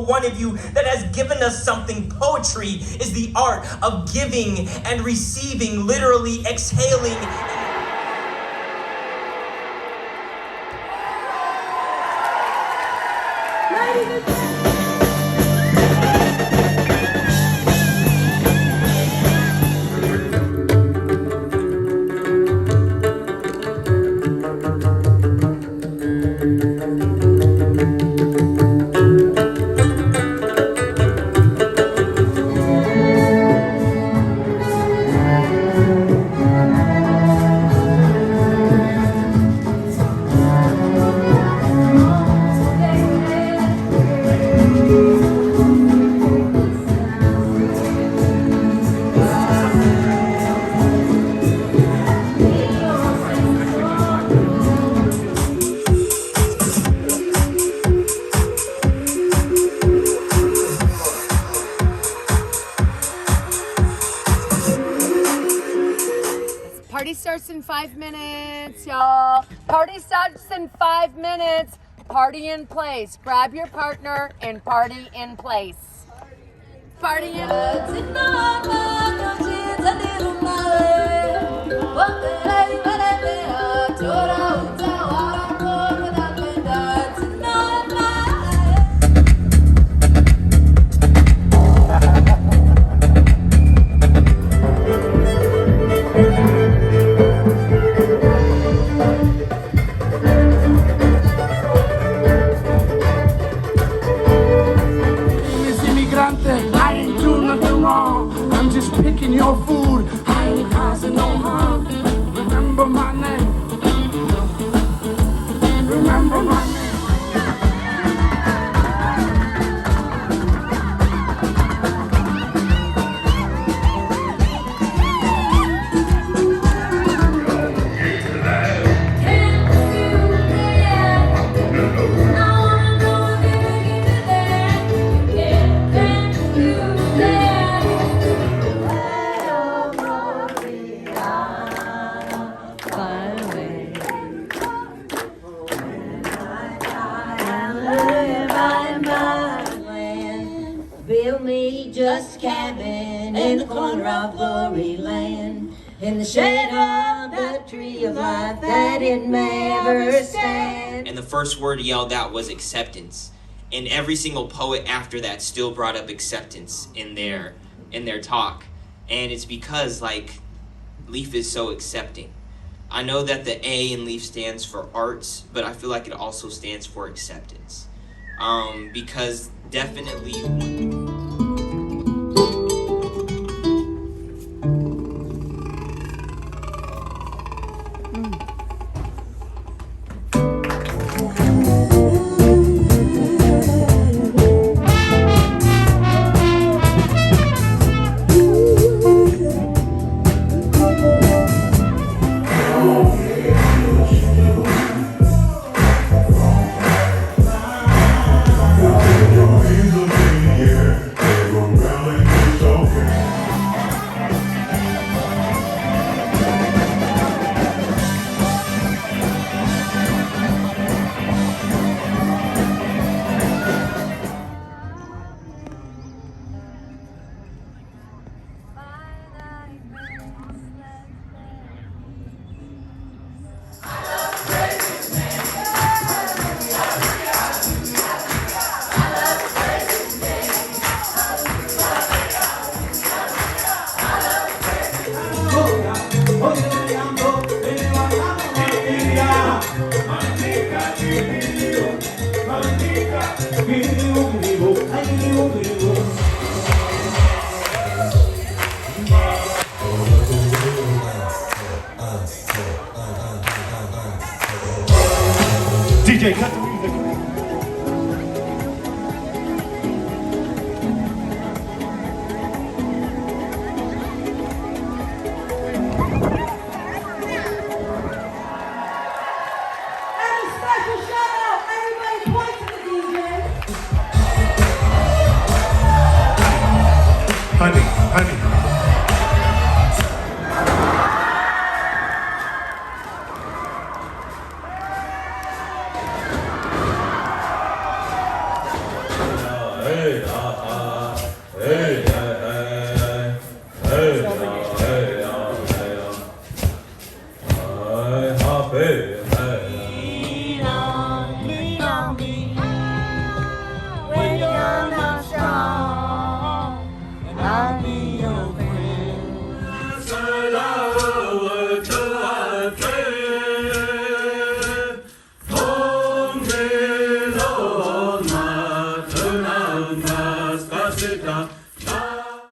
One of you that has given us something. Poetry is the art of giving and receiving, literally exhaling. Party starts in 5 minutes, y'all. Party starts in 5 minutes. Party in place. Grab your partner and party in place. Party in I ain't doing nothing wrong. I'm just picking your food. I ain't causing no harm. Remember my name. Remember my name. Build me just a cabin in the corner of Glory Land, in the shade of the tree of life that it may ever stand. And the first word yelled out was acceptance. And every single poet after that still brought up acceptance in their talk. And it's because, like, Leaf is so accepting. I know that the A in Leaf stands for arts, but I feel like it also stands for acceptance. Because definitely... DJ, cut the music. honey. Lean on me when you're not strong, and I'll be your friend.